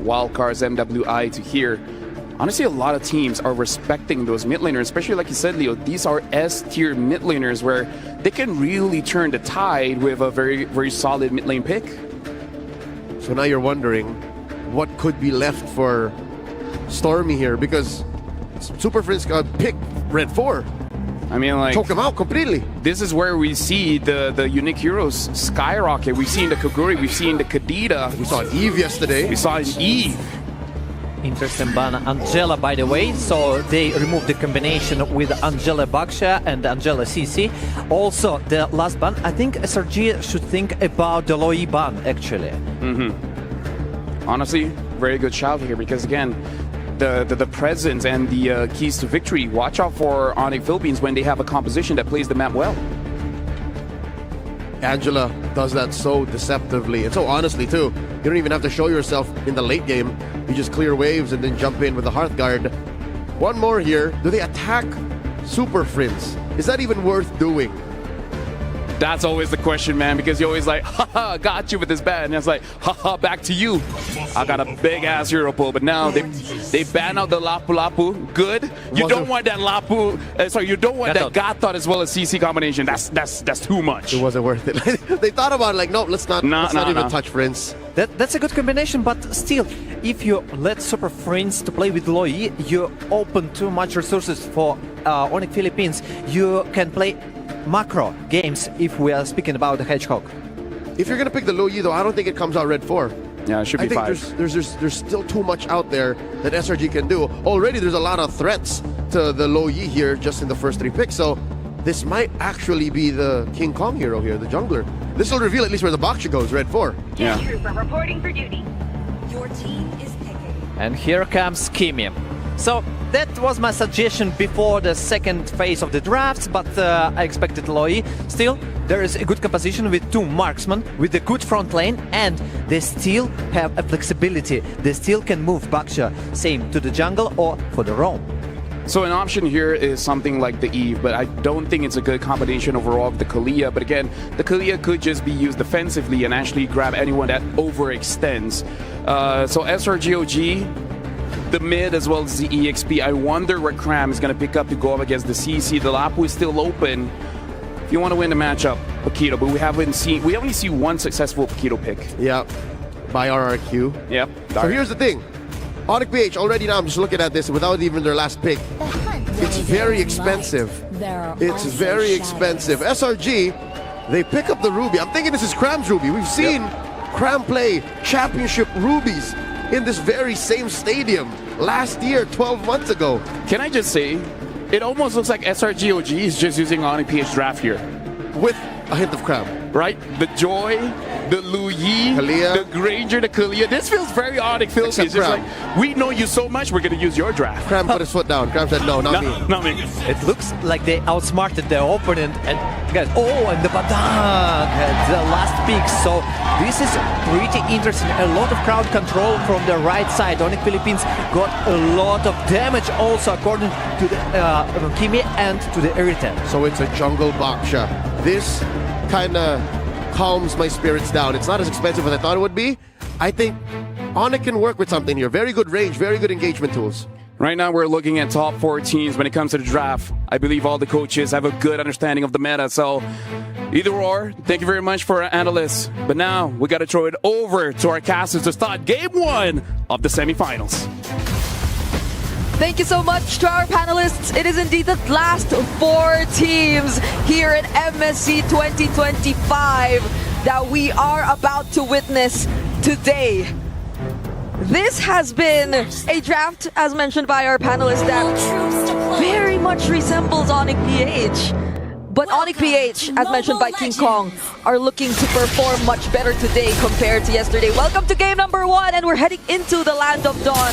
wildcards, MWI to here. Honestly, a lot of teams are respecting those mid laners, especially like you said, Leo, these are S-tier mid laners where they can really turn the tide with a very, very solid mid lane pick. So now you're wondering what could be left for Stormy here, because Super Friends picked Red 4. I mean, like, took him out completely. This is where we see the unique heroes skyrocket. We've seen the Koguri, we've seen the Kadita. We saw an Eve yesterday. We saw an Eve. Interesting ban Angela, by the way, so they removed the combination with Angela Baksha and Angela CC. Also, the last ban, I think SRG should think about the Loi ban, actually. Honestly, very good shout here, because again, the presence and the keys to victory. Watch out for Onic Philippines when they have a composition that plays the map well. Angela does that so deceptively and so honestly too. You don't even have to show yourself in the late game. You just clear waves and then jump in with the Hearthguard. One more here. Do they attack Super Friends? Is that even worth doing? That's always the question, man, because you're always like, haha, got you with this ban. And it's like, haha, back to you. I got a big ass hero pull, but now they ban out the Lapu Lapu. Good. You don't want that Lapu, sorry, you don't want that God as well as CC combination. That's too much. It wasn't worth it. They thought about it like, no, let's not even touch Friends. That's a good combination, but still, if you let Super Friends to play with Loi, you open too much resources for Onic Philippines. You can play macro games if we are speaking about the Hedgehog. If you're going to pick the Loi though, I don't think it comes out Red 4. Yeah, it should be 5. I think there's still too much out there that SRG can do. Already there's a lot of threats to the Loi here just in the first 3 picks, so this might actually be the King Kong hero here, the jungler. This will reveal at least where the Baksha goes, Red 4. Yeah. Trooper reporting for duty. Your team is picking. And here comes Kimi. So that was my suggestion before the second phase of the drafts, but I expected Loi. Still, there is a good composition with 2 marksmen, with a good front lane, and they still have a flexibility. They still can move Baksha, same to the jungle or for the roam. So an option here is something like the Eve, but I don't think it's a good combination overall of the Kalia. But again, the Kalia could just be used defensively and actually grab anyone that overextends. So SRGOG, the mid as well as the EXP, I wonder what Cram is going to pick up to go up against the CC. The Lapu is still open. If you want to win the matchup, Paquito, but we only see one successful Paquito pick. Yeah, by RRQ. Yep. So here's the thing. Onic PH, already now I'm just looking at this without even their last pick. It's very expensive. It's very expensive. SRG, they pick up the Ruby. I'm thinking this is Cram's Ruby. We've seen Cram play championship Rubies in this very same stadium last year, 12 months ago. Can I just say, it almost looks like SRGOG is just using Onic PH draft here. With a hint of Cram. Right? The Joy, the Luyi, the Granger, the Kalia. This feels very Onic Philippines. It's just like, we know you so much, we're going to use your draft. Cram put his foot down. Cram said, no, not me. Not me. It looks like they outsmarted their opponent, and guys, and the Badang had the last pick. So this is pretty interesting. A lot of crowd control from the right side. Onic Philippines got a lot of damage also according to the Kimi and to the Irritant. So it's a jungle Baksha. This kind of calms my spirits down. It's not as expensive as I thought it would be. I think Onic can work with something here. Very good range, very good engagement tools. Right now we're looking at top 4 teams when it comes to the draft. I believe all the coaches have a good understanding of the meta. So either or, thank you very much for our analysts. But now we got to throw it over to our casters to start game 1 of the semifinals. Thank you so much to our panelists. It is indeed the last 4 teams here at MSC 2025 that we are about to witness today. This has been a draft, as mentioned by our panelists, that very much resembles Onic PH. But Onic PH, as mentioned by King Kong, are looking to perform much better today compared to yesterday. Welcome to game number 1, and we're heading into the Land of Dawn.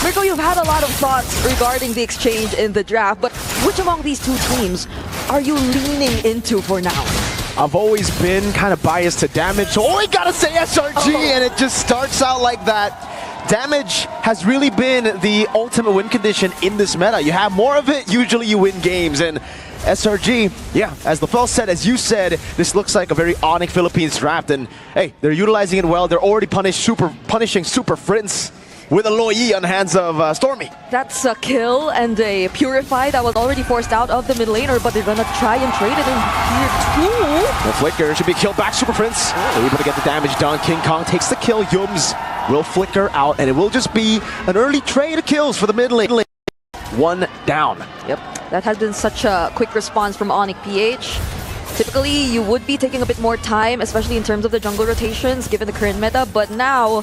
Mirko, you've had a lot of thoughts regarding the exchange in the draft, but which among these 2 teams are you leaning into for now? I've always been kind of biased to damage, so I gotta say SRG, and it just starts out like that. Damage has really been the ultimate win condition in this meta. You have more of it, usually you win games, and SRG, yeah, as LaFell said, as you said, this looks like a very Onic Philippines draft, and hey, they're utilizing it well. They're already punishing Super Prince with a Loi on the hands of Stormy. That's a kill and a Purify that was already forced out of the mid laner, but they're gonna try and trade it in here too. The flicker should be killed back. Super Prince able to get the damage done. King Kong takes the kill. Yums will flicker out, and it will just be an early trade of kills for the mid lane. One down. Yep, that has been such a quick response from Onic PH. Typically, you would be taking a bit more time, especially in terms of the jungle rotations, given the current meta, but now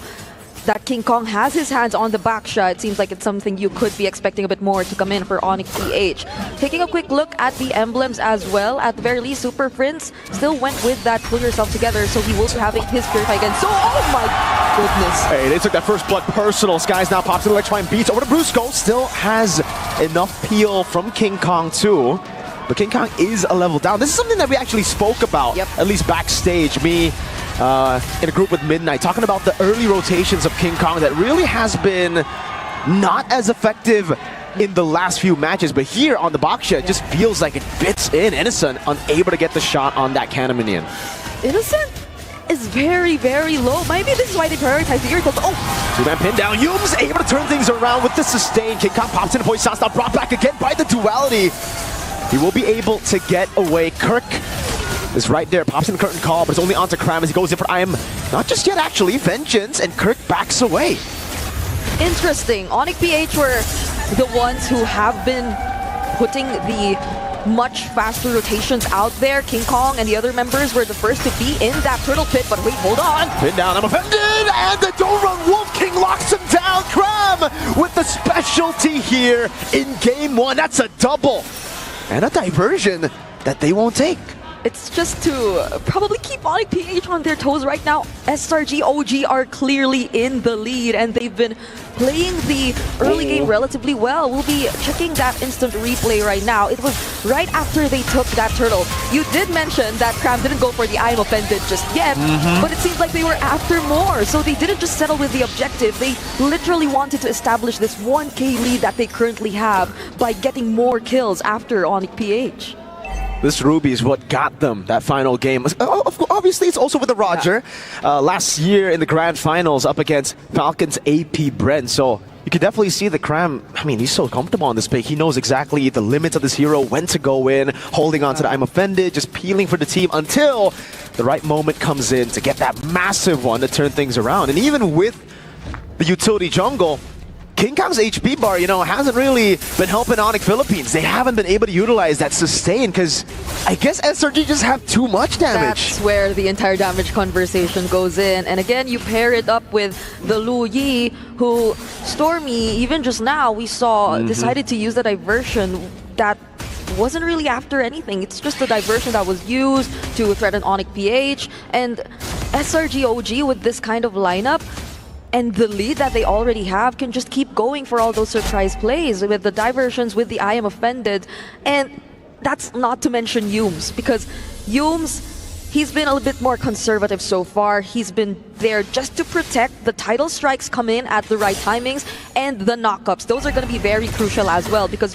that King Kong has his hands on the back shot, it seems like it's something you could be expecting a bit more to come in for Onic PH. Taking a quick look at the emblems as well, at the very least, Super Prince still went with that pull yourself together, so he will be having his Purify again. So, oh my goodness. Hey, they took that first blood personal. Skies now pops in electrifying beats over to Brusco. Still has enough peel from King Kong too. But King Kong is a level down. This is something that we actually spoke about, at least backstage. Me in a group with Midnight, talking about the early rotations of King Kong that really has been not as effective in the last few matches. But here on the box shot, it just feels like it fits in. Innocent unable to get the shot on that cannon minion. Innocent is very, very low. Maybe this is why they prioritize the Earthquake. Oh! Two-man pin down. Yums able to turn things around with the sustain. King Kong pops in a voice shot, brought back again by the duality. He will be able to get away. Kirk is right there, pops in the curtain call, but it's only onto Cram as he goes in for I am not just yet actually, Vengeance, and Kirk backs away. Interesting. Onic PH were the ones who have been putting the much faster rotations out there. King Kong and the other members were the first to be in that turtle pit, but wait, hold on. Pin down, I'm offended, and the Don't Run Wolf King locks him down. Cram with the specialty here in game one. That's a double. And a diversion that they won't take. It's just to probably keep Onic PH on their toes right now. SRG OG are clearly in the lead, and they've been playing the early game relatively well. We'll be checking that instant replay right now. It was right after they took that turtle. You did mention that Cram didn't go for the I am offended just yet, but it seems like they were after more. So they didn't just settle with the objective. They literally wanted to establish this 1k lead that they currently have by getting more kills after Onic PH. This Ruby is what got them that final game. Obviously, it's also with the Roger. Last year in the Grand Finals up against Falcons AP Brent. So you can definitely see the Cram. I mean, he's so comfortable on this pick. He knows exactly the limits of this hero, when to go in, holding on to the I'm offended, just peeling for the team until the right moment comes in to get that massive one to turn things around. And even with the utility jungle, King Kong's HP bar, you know, hasn't really been helping Onic Philippines. They haven't been able to utilize that sustain because I guess SRG just have too much damage. That's where the entire damage conversation goes in. And again, you pair it up with the Lu Yi, who Stormy, even just now, we saw decided to use the diversion that wasn't really after anything. It's just a diversion that was used to threaten Onic PH. And SRG OG with this kind of lineup, and the lead that they already have, can just keep going for all those surprise plays with the diversions, with the I am offended. And that's not to mention Yums, because Yums, he's been a little bit more conservative so far. He's been there just to protect the tidal strikes come in at the right timings, and the knockups. Those are going to be very crucial as well, because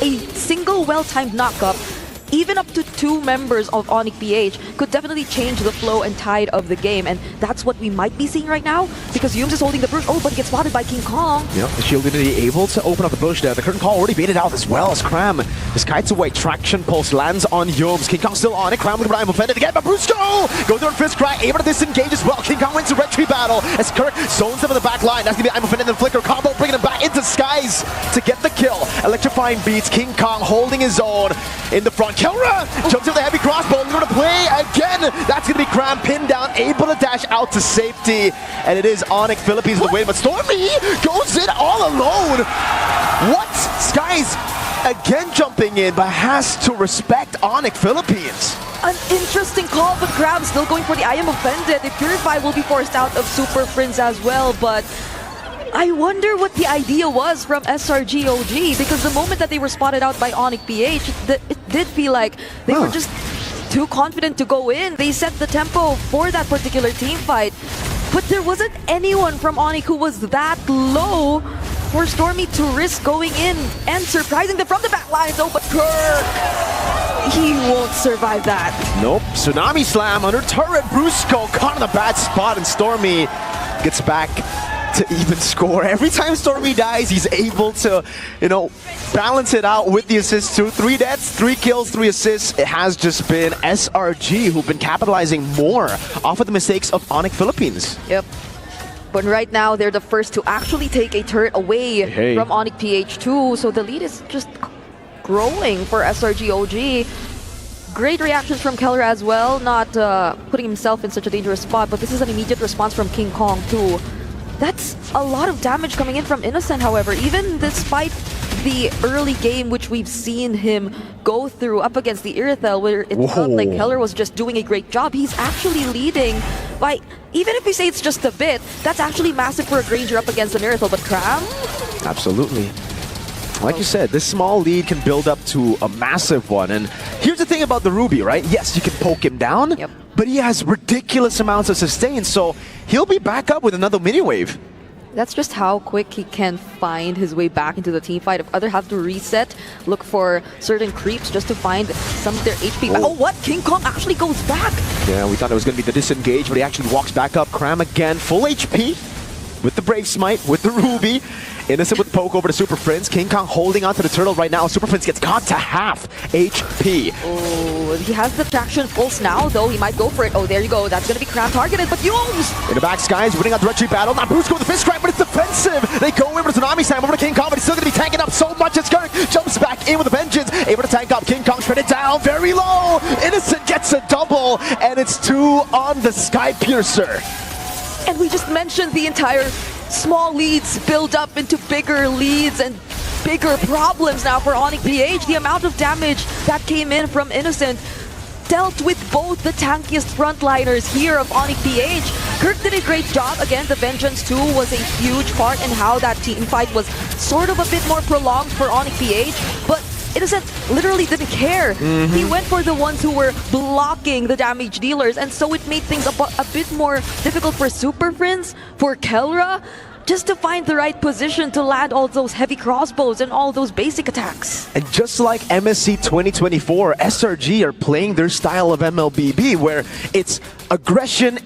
a single well-timed knockup, even up to 2 members of Onic PH, could definitely change the flow and tide of the game. And that's what we might be seeing right now, because Yums is holding the brush. Oh, but he gets spotted by King Kong. Yep, the shield unity able to open up the bush there. The curtain call already baited out as well as Cram. This kites away. Traction pulse lands on Yums. King Kong still on it. Cram with I'm offended again, but Brusco goes there on fist crack, able to disengage as well. King Kong wins the red tree battle as Kirk zones them in the back line. That's gonna be I'm offended and flicker combo, bringing him back into skies to get the kill. Electrifying beats. King Kong holding his own in the front. Kelra jumps with the heavy crossbow, and going to play again. That's going to be Cram pinned down, able to dash out to safety. And it is Onic Philippines the way, but Stormy goes in all alone. What? Skies again jumping in, but has to respect Onic Philippines. An interesting call, but Cram still going for the I am offended. The Purify will be forced out of Super Prince as well, but I wonder what the idea was from SRG OG, because the moment that they were spotted out by Onic PH, it did feel like they were just too confident to go in. They set the tempo for that particular team fight, but there wasn't anyone from Onic who was that low for Stormy to risk going in and surprising them from the back lines. Oh, but Kirk he won't survive that. Nope. Tsunami Slam under turret. Brusco caught in a bad spot, and Stormy gets back to even score. Every time Stormy dies, he's able to, balance it out with the assists too. 3 deaths, 3 kills, 3 assists. It has just been SRG who've been capitalizing more off of the mistakes of Onic Philippines. Yep. But right now, they're the first to actually take a turret away from Onic PH2, so the lead is just growing for SRG OG. Great reactions from Keller as well, not putting himself in such a dangerous spot, but this is an immediate response from King Kong too. That's a lot of damage coming in from Innocent, however, even despite the early game which we've seen him go through up against the Irithel, where it felt like Keller was just doing a great job. He's actually leading by, even if we say it's just a bit, that's actually massive for a Granger up against an Irithel, but Cram? Absolutely. Like you said, this small lead can build up to a massive one. And here's the thing about the Ruby, right? Yes, you can poke him down, but he has ridiculous amounts of sustain, so he'll be back up with another mini wave. That's just how quick he can find his way back into the team fight. If others have to reset, look for certain creeps just to find some of their HP back. Oh, what? King Kong actually goes back! Yeah, we thought it was going to be the disengage, but he actually walks back up. Cram again, full HP with the Brave Smite, with the Ruby. Innocent with poke over to Super Prince. King Kong holding onto the turtle right now. Super Prince gets caught to half HP. Oh, he has the traction pulse now, though. He might go for it. Oh, there you go. That's going to be Cram targeted, but Yomes! In the back, Skies winning out the retreat battle. Now Brusco with the fist crack, but it's defensive. They go over to Tsunami Slam over to King Kong, but he's still going to be tanking up so much. It's Kirk jumps back in with a vengeance. Able to tank up. King Kong shredded down very low. Innocent gets a double, and it's 2 on the Sky Piercer. And we just mentioned the entire small leads build up into bigger leads and bigger problems now for Onic PH. The amount of damage that came in from Innocent dealt with both the tankiest frontliners here of Onic PH. Kirk did a great job. Again, the Vengeance 2 was a huge part in how that team fight was sort of a bit more prolonged for Onic PH, but Innocent literally didn't care. He went for the ones who were blocking the damage dealers, and so it made things a bit more difficult for Super Prince, for Kelra, just to find the right position to land all those heavy crossbows and all those basic attacks. And just like MSC 2024, SRG are playing their style of MLBB, where it's aggression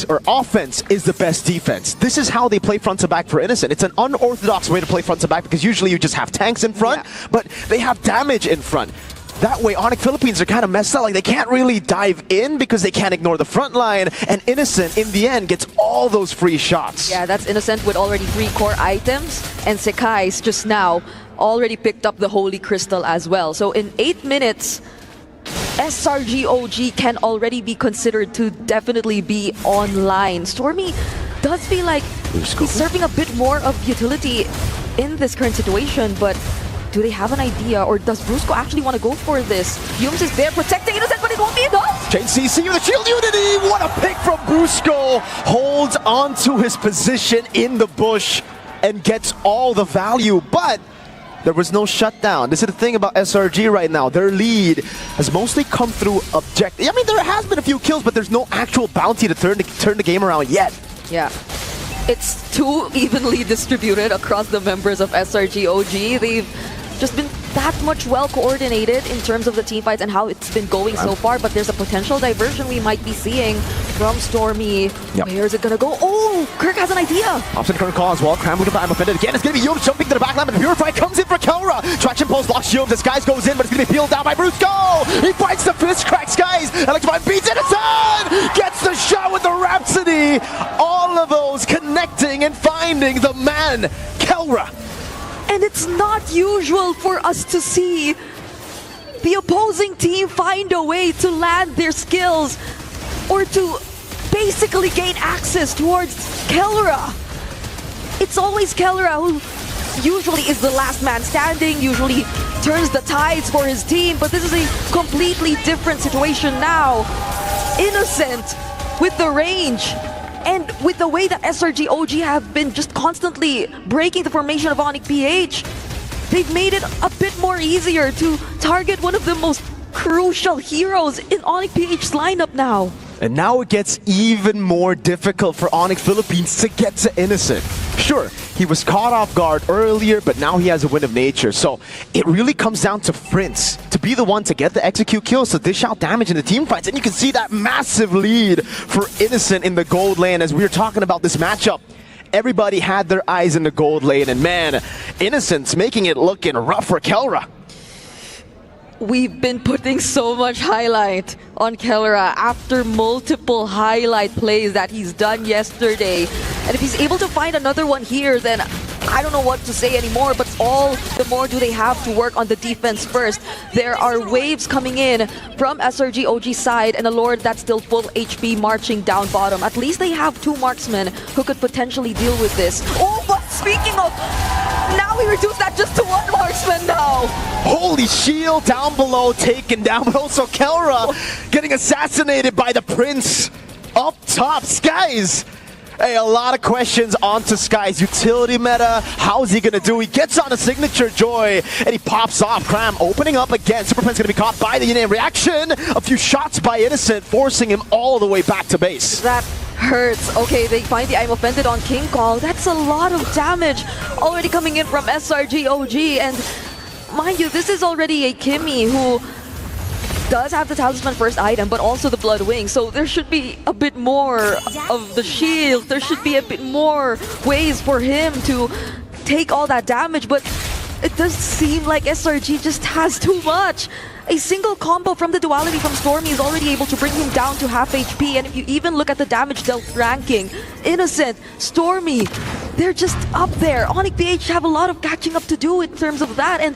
or offense is the best defense. This is how they play front to back for Innocent. It's an unorthodox way to play front to back because usually you just have tanks in front, but they have damage in front. That way, Onic Philippines are kind of messed up. Like, they can't really dive in because they can't ignore the front line. And Innocent, in the end, gets all those free shots. Yeah, that's Innocent with already 3 core items. And Sekai's just now already picked up the Holy Crystal as well. So in 8 minutes, SRG OG can already be considered to definitely be online. Stormy does feel like he's serving a bit more of utility in this current situation, but do they have an idea, or does Brusco actually want to go for this? Yumes is there protecting Innocent, but it won't be enough! Chain CC with the shield unity! What a pick from Brusco! Holds onto his position in the bush and gets all the value, but there was no shutdown. This is the thing about SRG right now. Their lead has mostly come through objective. I mean, there has been a few kills, but there's no actual bounty to turn the game around yet. Yeah. It's too evenly distributed across the members of SRG OG. They've just been that much well coordinated in terms of the team fights and how it's been going so far, but there's a potential diversion we might be seeing from Stormy. Where is it gonna go? Oh, Kirk has an idea! Opposite current call as well. Cram moving by, I'm offended again. It's gonna be Yumes jumping to the back line, but the Purify comes in for Kelra. Traction pulse blocks Yumes. The Skies goes in, but it's gonna be peeled down by Brusco. He fights the fist crack Skies. Electrify beats Innocent! Gets the shot with the Rhapsody. All of those connecting and finding the man, Kelra. And it's not usual for us to see the opposing team find a way to land their skills or to basically gain access towards Kelra. It's always Kelra who usually is the last man standing, usually turns the tides for his team, but this is a completely different situation now. Innocent with the range. And with the way that SRG OG have been just constantly breaking the formation of Onic PH, they've made it a bit more easier to target one of the most crucial heroes in Onic PH's lineup now. And now it gets even more difficult for Onic Philippines to get to Innocent. Sure, he was caught off guard earlier, but now he has a win of nature. So it really comes down to Prince to be the one to get the execute kills, to dish out damage in the team fights. And you can see that massive lead for Innocent in the gold lane as we were talking about this matchup. Everybody had their eyes in the gold lane, and man, Innocent's making it looking rough for Kelra. We've been putting so much highlight on Kelra after multiple highlight plays that he's done yesterday. And if he's able to find another one here, then I don't know what to say anymore, but all the more do they have to work on the defense first. There are waves coming in from SRG OG side and a Lord that's still full HP marching down bottom. At least they have two marksmen who could potentially deal with this. Oh, but speaking of, now we reduce that just to one marksman now. Holy shield down below taken down, but also Kelra getting assassinated by the Prince up top. Skies. Hey, a lot of questions onto Sky's utility meta. How's he gonna do? He gets on a signature Joy and he pops off. Cram opening up again. Superpen's gonna be caught by the Yin reaction. A few shots by Innocent, forcing him all the way back to base. That hurts. Okay, they find the I'm offended on King Kong. That's a lot of damage already coming in from SRG OG. And mind you, this is already a Kimmy who does have the talisman first item, but also the blood wing, so there should be a bit more of the shield. There should be a bit more ways for him to take all that damage, but it does seem like SRG just has too much. A single combo from the duality from Stormy is already able to bring him down to half HP, and if you even look at the damage dealt ranking, Innocent, Stormy, they're just up there. Onic PH have a lot of catching up to do in terms of that, and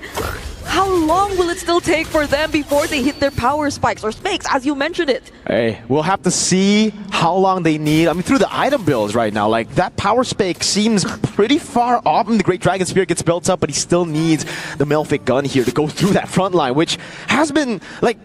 how long will it still take for them before they hit their power spikes or spikes, as you mentioned it? Hey, we'll have to see how long they need. I mean, through the item builds right now, like that power spike seems pretty far off. I mean, the Great Dragon Spear gets built up, but he still needs the Melphic Gun here to go through that front line, which has been like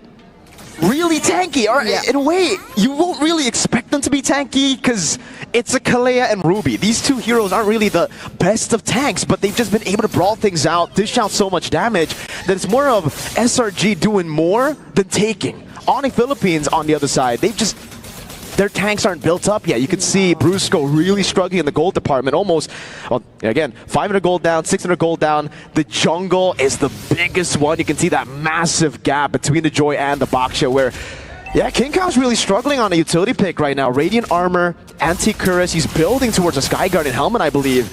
really tanky. Or in a way, you won't really expect them to be tanky because it's a Kalea and Ruby. These two heroes aren't really the best of tanks, but they've just been able to brawl things out, dish out so much damage that it's more of SRG doing more than taking. Onic Philippines on the other side, their tanks aren't built up yet. You can see Brusco really struggling in the gold department. Almost, well, again, 500 gold down, 600 gold down. The jungle is the biggest one. You can see that massive gap between the Joy and the Baksha where, yeah, King Kong's really struggling on a utility pick right now. Radiant Armor, Anti-Cuirass, he's building towards a Skyguard and Helmet, I believe.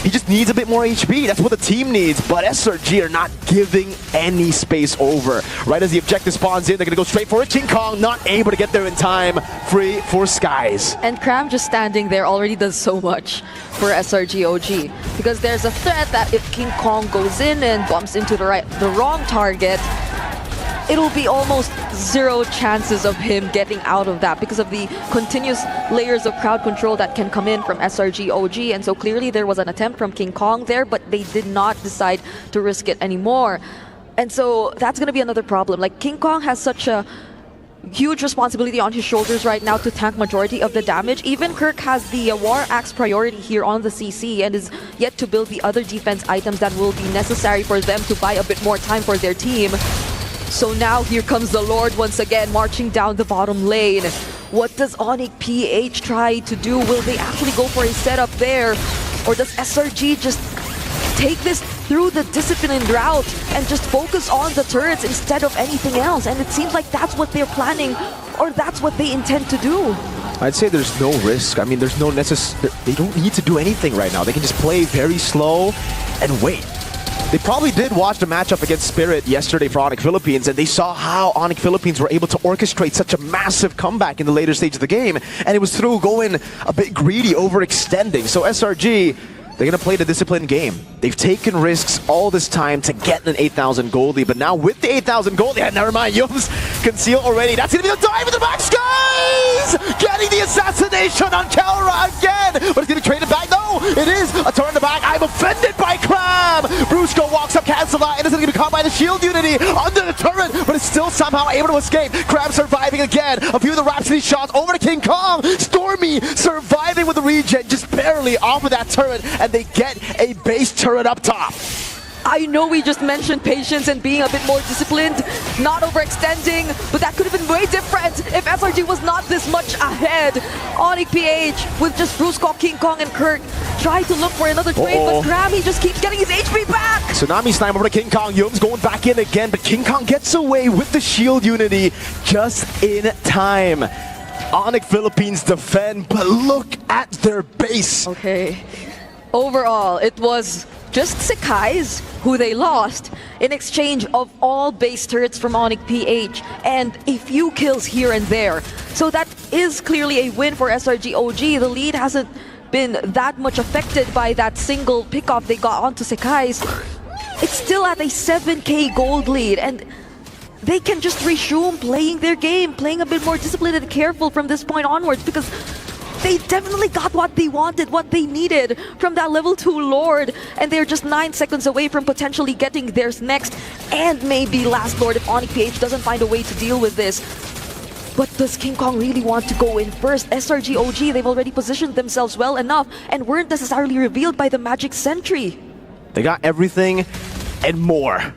He just needs a bit more HP. That's what the team needs, but SRG are not giving any space over. Right as the objective spawns in, they're gonna go straight for it. King Kong not able to get there in time. Free for Skies. And Cram just standing there already does so much for SRG OG, because there's a threat that if King Kong goes in and bumps into the wrong target, it'll be almost zero chances of him getting out of that because of the continuous layers of crowd control that can come in from SRG OG. And so clearly there was an attempt from King Kong there, but they did not decide to risk it anymore. And so that's going to be another problem. Like, King Kong has such a huge responsibility on his shoulders right now to tank majority of the damage. Even Kirk has the War Axe priority here on the CC and is yet to build the other defense items that will be necessary for them to buy a bit more time for their team. So now here comes the Lord once again, marching down the bottom lane. What does Onic PH try to do? Will they actually go for a setup there? Or does SRG just take this through the disciplined route and just focus on the turrets instead of anything else? And it seems like that's what they're planning, or that's what they intend to do. I'd say there's no risk. I mean, there's no they don't need to do anything right now. They can just play very slow and wait. They probably did watch the matchup against Spirit yesterday for Onic Philippines, and they saw how Onic Philippines were able to orchestrate such a massive comeback in the later stage of the game, and it was through going a bit greedy, overextending. So SRG, they're going to play the disciplined game. They've taken risks all this time to get an 8,000 goldie, but now with the 8,000 goldie, never mind, Yums conceal already. That's going to be the dive in the back. Skies getting the assassination on Kelra again, but it's going to be traded back. No, it is a turn in the back. I'm offended by Cram. Brusco walks up, cancel out, and is going to be caught by the shield unity under the turret, but it's still somehow able to escape. Cram surviving again. A few of the Rhapsody shots over to King Kong. Stormy surviving with the regen, just barely off of that turret, and they get a base turret up top. I know we just mentioned patience and being a bit more disciplined, not overextending, but that could have been way different if SRG was not this much ahead. Onic PH with just Brusco, King Kong, and Kirk tried to look for another trade, but Grammy just keeps getting his HP back. Tsunami snipe over to King Kong. Yum's going back in again, but King Kong gets away with the shield unity just in time. Onic Philippines defend, but look at their base. Okay. Overall, it was just Sekai's who they lost in exchange of all base turrets from Onic PH and a few kills here and there. So that is clearly a win for SRG OG. The lead hasn't been that much affected by that single pickoff they got onto Sekai's. It's still at a 7k gold lead, and they can just resume playing their game, playing a bit more disciplined and careful from this point onwards, because they definitely got what they wanted, what they needed from that level 2 Lord, and they're just 9 seconds away from potentially getting theirs next, and maybe last Lord if Onic PH doesn't find a way to deal with this. But does King Kong really want to go in first? SRG OG, they've already positioned themselves well enough and weren't necessarily revealed by the Magic Sentry. They got everything and more.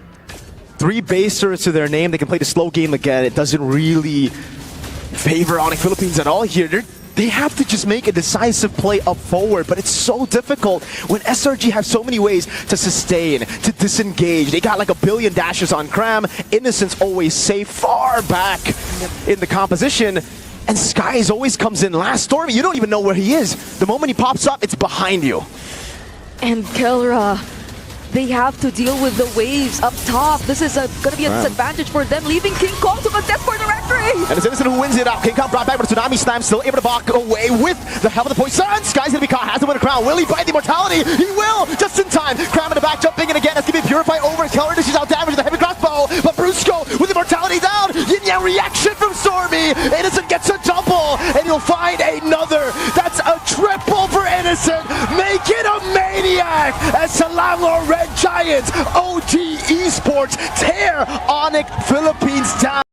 3 base turrets to their name. They can play the slow game again. It doesn't really favor Onic Philippines at all here. They have to just make a decisive play up forward, but it's so difficult when SRG have so many ways to sustain, to disengage. They got like a billion dashes on Cram. Innocence always safe far back in the composition. And Skies always comes in last. Stormy, you don't even know where he is. The moment he pops up, it's behind you. And Kelra, they have to deal with the waves up top. This is going to be a disadvantage for them, leaving King Kong to contest for the rectory. And it's Innocent who wins it out. King Kong brought back with a Tsunami Slam, still able to walk away with the help of the poison. Sky's going to be caught, has to win a crown. Will he bite the immortality? He will, just in time. Cram in the back, jumping in again. That's going to be Purify over. Kelra dishes out damage with the heavy crossbow, but Brusco with immortality down. Yin-Yang reaction from Stormy. Innocent gets a double, and he'll find another. That's a triple for Innocent. Make it a maniac as Selangor Red Giants OG Esports tear Onic Philippines down.